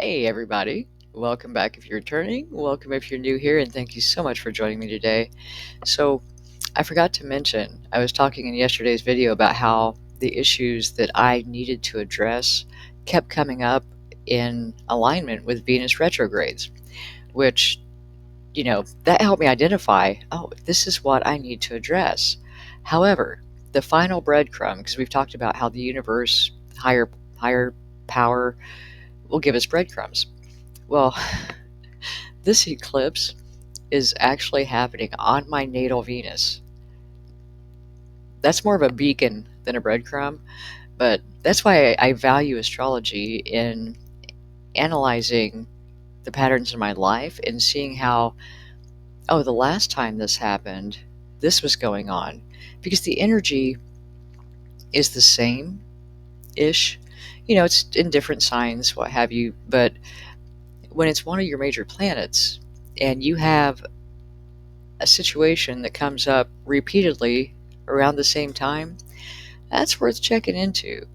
Hey, everybody. Welcome back if you're returning. Welcome if you're new here, and thank you so much for joining me today. So, I forgot to mention, I was talking in yesterday's video about how the issues that I needed to address kept coming up in alignment with Venus retrogrades, which, that helped me identify, oh, this is what I need to address. However, the final breadcrumb, because we've talked about how the universe, higher power, will give us breadcrumbs. Well, this eclipse is actually happening on my natal Venus. That's more of a beacon than a breadcrumb, but that's why I value astrology in analyzing the patterns in my life and seeing how, oh, the last time this happened, this was going on. Because the energy is the same ish. It's in different signs, what have you, but when it's one of your major planets and you have a situation that comes up repeatedly around the same time, that's worth checking into.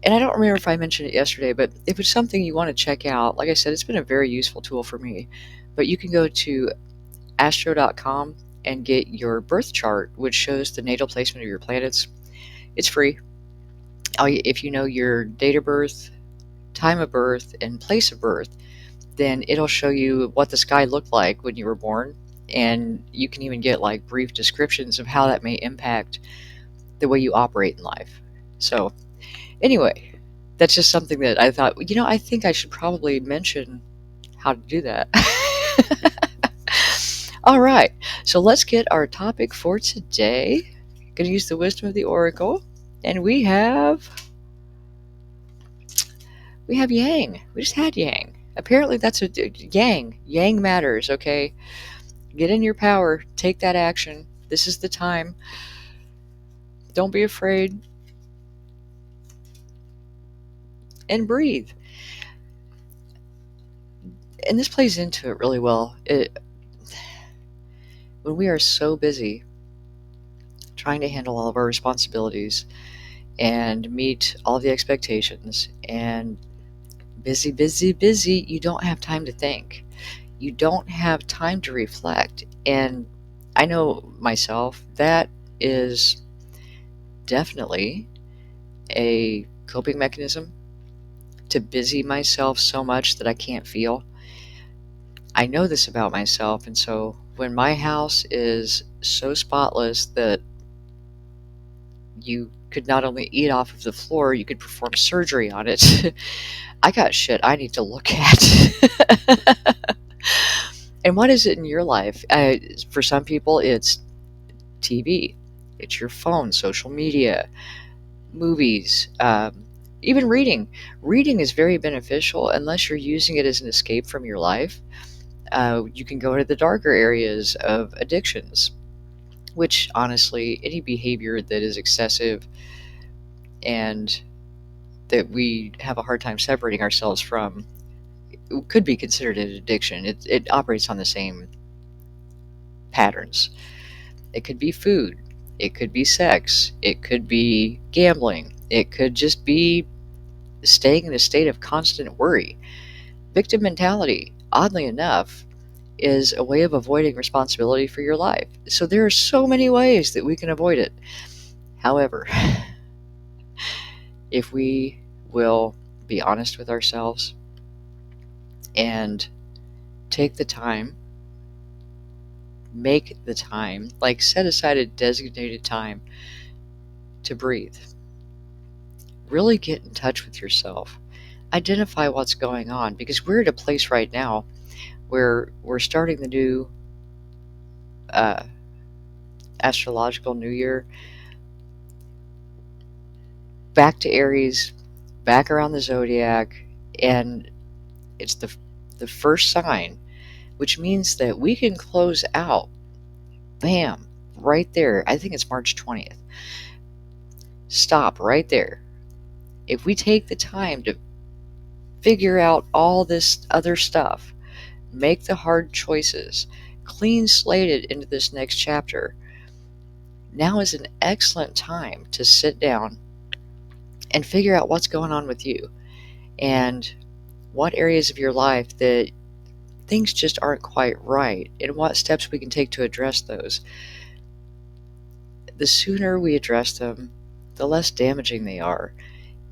And I don't remember if I mentioned it yesterday, but if it's something you want to check out, like I said, it's been a very useful tool for me. But you can go to astro.com and get your birth chart, which shows the natal placement of your planets. It's free. If you know your date of birth, time of birth, and place of birth, then it'll show you what the sky looked like when you were born. And you can even get like brief descriptions of how that may impact the way you operate in life. So, anyway, that's just something that I thought, I think I should probably mention how to do that. All right, so let's get our topic for today. Going to use the wisdom of the oracle, and we have Yang. We just had Yang. Apparently, that's a Yang. Yang matters. Okay, get in your power. Take that action. This is the time. Don't be afraid. And breathe. And this plays into it really well. When we are so busy trying to handle all of our responsibilities and meet all the expectations and busy, busy, busy, you don't have time to think. You don't have time to reflect. And I know myself, that is definitely a coping mechanism to busy myself so much that I can't feel. I know this about myself, and so when my house is so spotless that you could not only eat off of the floor, you could perform surgery on it. I got shit I need to look at. And what is it in your life? For some people, it's TV, it's your phone, social media, movies, even reading. Reading is very beneficial unless you're using it as an escape from your life. You can go to the darker areas of addictions, which honestly, any behavior that is excessive and that we have a hard time separating ourselves from could be considered an addiction. It operates on the same patterns. It could be food, it could be sex, it could be gambling, it could just be staying in a state of constant worry. Victim mentality, oddly enough, is a way of avoiding responsibility for your life. So there are so many ways that we can avoid it. However, if we will be honest with ourselves and take the time, make the time, like set aside a designated time to breathe. Really get in touch with yourself. Identify what's going on, because we're at a place right now where we're starting the new uh, astrological new year, back to Aries, back around the zodiac, and it's the first sign, which means that we can close out, bam, right there. I think it's March 20th. Stop right there. If we take the time to figure out all this other stuff, make the hard choices, clean slated into this next chapter, now is an excellent time to sit down and figure out what's going on with you. And what areas of your life that things just aren't quite right, and what steps we can take to address those. The sooner we address them, the less damaging they are.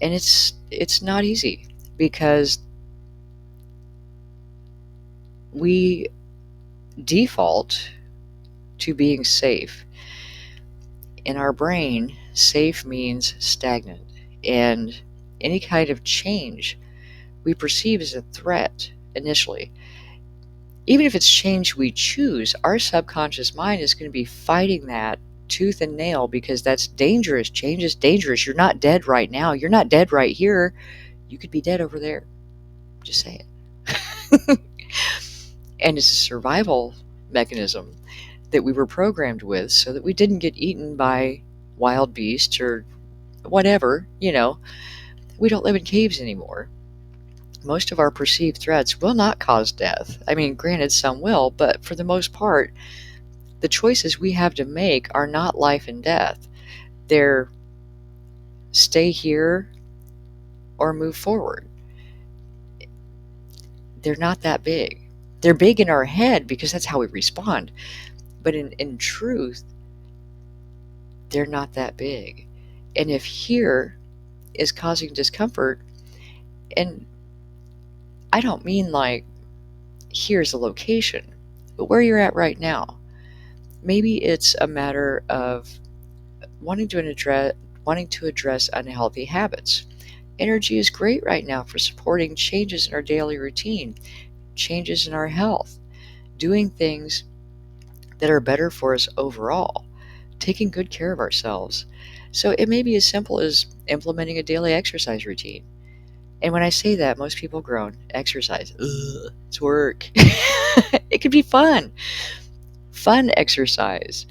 And it's not easy because we default to being safe. In our brain, safe means stagnant, and any kind of change we perceive as a threat initially. Even if it's change we choose, our subconscious mind is going to be fighting that tooth and nail because that's dangerous. Change is dangerous. You're not dead right now. You're not dead right here. You could be dead over there. Just say it. And it's a survival mechanism that we were programmed with so that we didn't get eaten by wild beasts or whatever. We don't live in caves anymore. Most of our perceived threats will not cause death. I mean, granted, some will, but for the most part, the choices we have to make are not life and death. They're stay here or move forward. They're not that big. They're big in our head because that's how we respond. But in truth, they're not that big. And if here is causing discomfort, and I don't mean like here's a location, but where you're at right now, maybe it's a matter of wanting to address unhealthy habits. Energy is great right now for supporting changes in our daily routine, changes in our health, doing things that are better for us overall, taking good care of ourselves. So it may be as simple as implementing a daily exercise routine. And when I say that, most people groan. Exercise. Ugh, it's work. It could be fun. Fun exercise.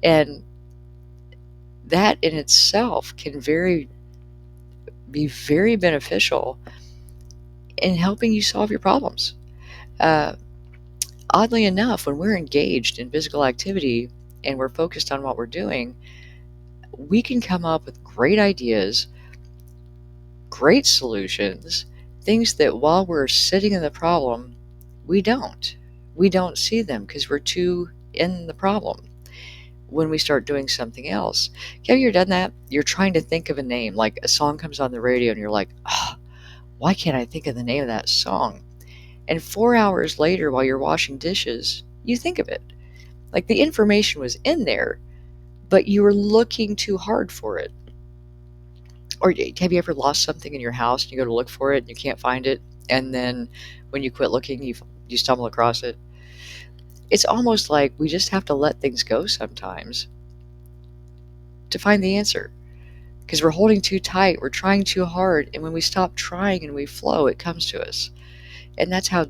And that in itself can be very beneficial in helping you solve your problems. Uh, Oddly enough, when we're engaged in physical activity and we're focused on what we're doing, we can come up with great ideas, great solutions, things that while we're sitting in the problem, we don't. We don't see them because we're too in the problem. When we start doing something else, have you ever done that? You're trying to think of a name, like a song comes on the radio and you're like, oh, why can't I think of the name of that song? And 4 hours later, while you're washing dishes, you think of it. Like the information was in there, but you were looking too hard for it. Or have you ever lost something in your house and you go to look for it and you can't find it? And then when you quit looking, you stumble across it. It's almost like we just have to let things go sometimes to find the answer. Because we're holding too tight, we're trying too hard, and when we stop trying and we flow, it comes to us. And that's how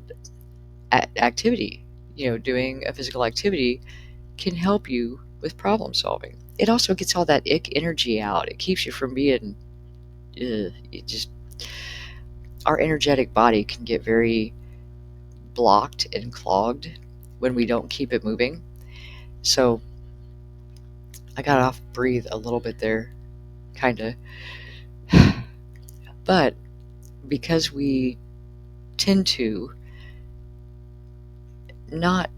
activity, doing a physical activity can help you with problem solving. It also gets all that ick energy out. It keeps you from being, it just, our energetic body can get very blocked and clogged when we don't keep it moving. So I got off breathe a little bit there, kind of. But because we tend to not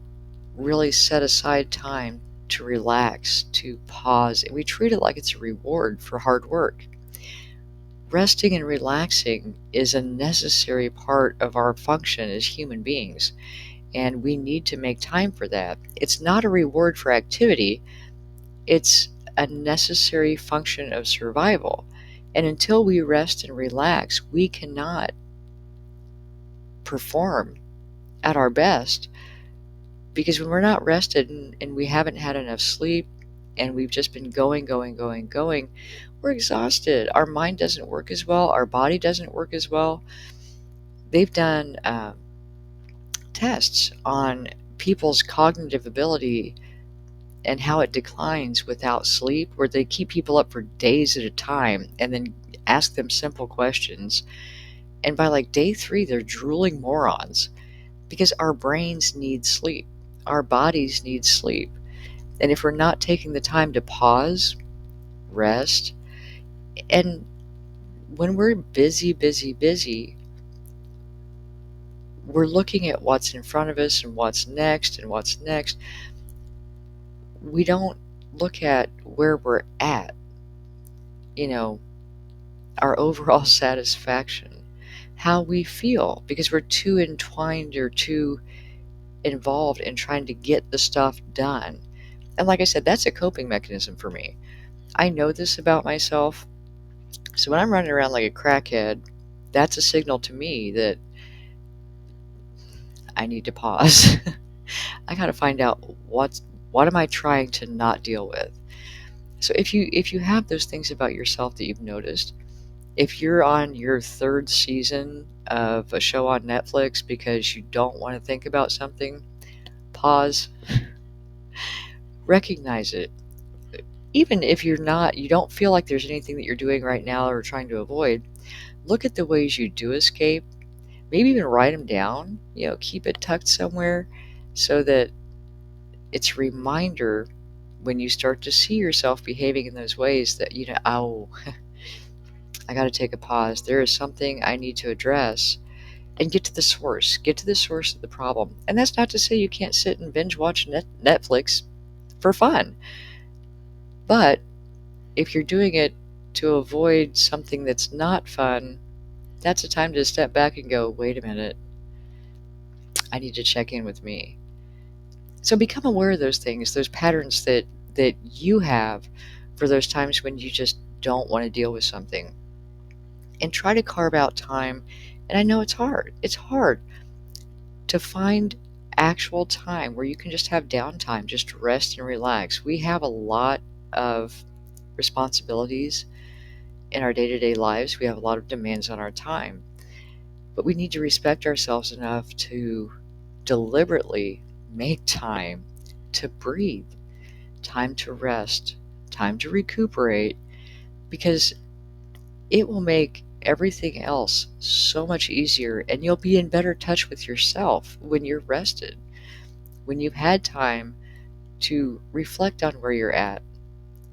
really set aside time to relax, to pause, and we treat it like it's a reward for hard work. Resting and relaxing is a necessary part of our function as human beings, and we need to make time for that. It's not a reward for activity, it's a necessary function of survival. And until we rest and relax, we cannot perform at our best, because when we're not rested and we haven't had enough sleep and we've just been going, we're exhausted. Our mind doesn't work as well. Our body doesn't work as well. They've done tests on people's cognitive ability and how it declines without sleep, where they keep people up for days at a time and then ask them simple questions. And by like day 3, they're drooling morons because our brains need sleep. Our bodies need sleep. And if we're not taking the time to pause, rest, and when we're busy, we're looking at what's in front of us and what's next and what's next. We don't look at where we're at, you know, our overall satisfaction, how we feel, because we're too entwined or too involved in trying to get the stuff done. And like I said, that's a coping mechanism for me. I know this about myself. So when I'm running around like a crackhead, that's a signal to me that I need to pause. I got to find out what am I trying to not deal with. So if you have those things about yourself that you've noticed, if you're on your third season of a show on Netflix because you don't want to think about something, pause, recognize it. Even if you don't feel like there's anything that you're doing right now or trying to avoid, look at the ways you do escape. Maybe even write them down, keep it tucked somewhere so that it's a reminder when you start to see yourself behaving in those ways that, oh, I got to take a pause. There is something I need to address and get to the source. Get to the source of the problem. And that's not to say you can't sit and binge watch Netflix for fun. But if you're doing it to avoid something that's not fun, that's a time to step back and go, wait a minute, I need to check in with me. So become aware of those things, those patterns that you have for those times when you just don't want to deal with something. And try to carve out time. And I know it's hard. It's hard to find actual time where you can just have downtime, just rest and relax. We have a lot of responsibilities in our day-to-day lives. We have a lot of demands on our time. But we need to respect ourselves enough to deliberately make time to breathe, time to rest, time to recuperate, because it will make everything else so much easier, and you'll be in better touch with yourself when you're rested, when you've had time to reflect on where you're at.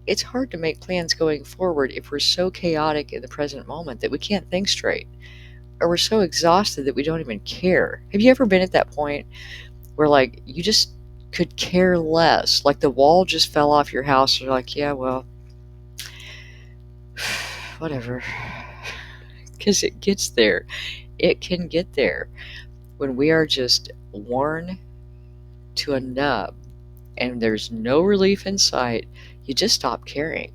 It's hard to make plans going forward if we're so chaotic in the present moment that we can't think straight, or we're so exhausted that we don't even care. Have you ever been at that point where, like, you just could care less? Like the wall just fell off your house. You're like, yeah, well, whatever. Because it gets there. It can get there when we are just worn to a nub and there's no relief in sight. You just stop caring.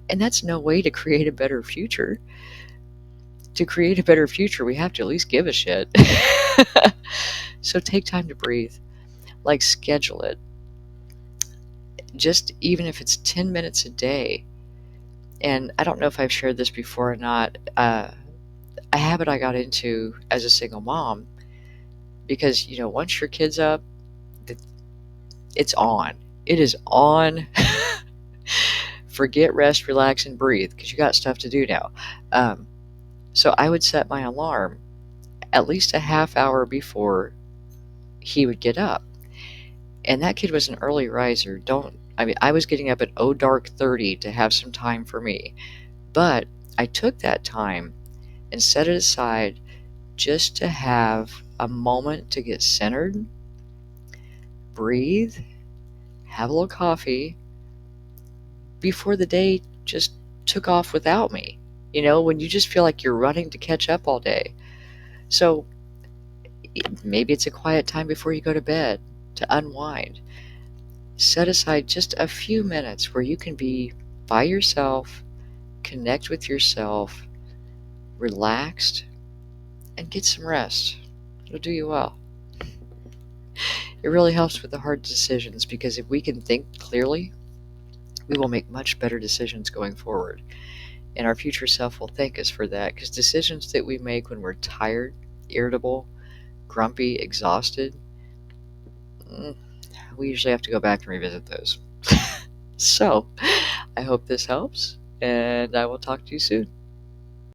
And that's no way to create a better future. To create a better future, we have to at least give a shit. So take time to breathe. Like, schedule it. Just even if it's 10 minutes a day. And I don't know if I've shared this before or not. A habit I got into as a single mom, because, once your kid's up, it's on. It is on. Forget rest, relax, and breathe, because you got stuff to do now. So I would set my alarm at least a half hour before he would get up. And that kid was an early riser. I was getting up at dark 30 to have some time for me. But I took that time and set it aside just to have a moment to get centered, breathe, have a little coffee before the day just took off without me. When you just feel like you're running to catch up all day. So maybe it's a quiet time before you go to bed to unwind. Set aside just a few minutes where you can be by yourself, connect with yourself, relaxed, and get some rest. It'll do you well. It really helps with the hard decisions, because if we can think clearly, we will make much better decisions going forward. And our future self will thank us for that, because decisions that we make when we're tired, irritable, grumpy, exhausted, we usually have to go back and revisit those. So, I hope this helps, and I will talk to you soon.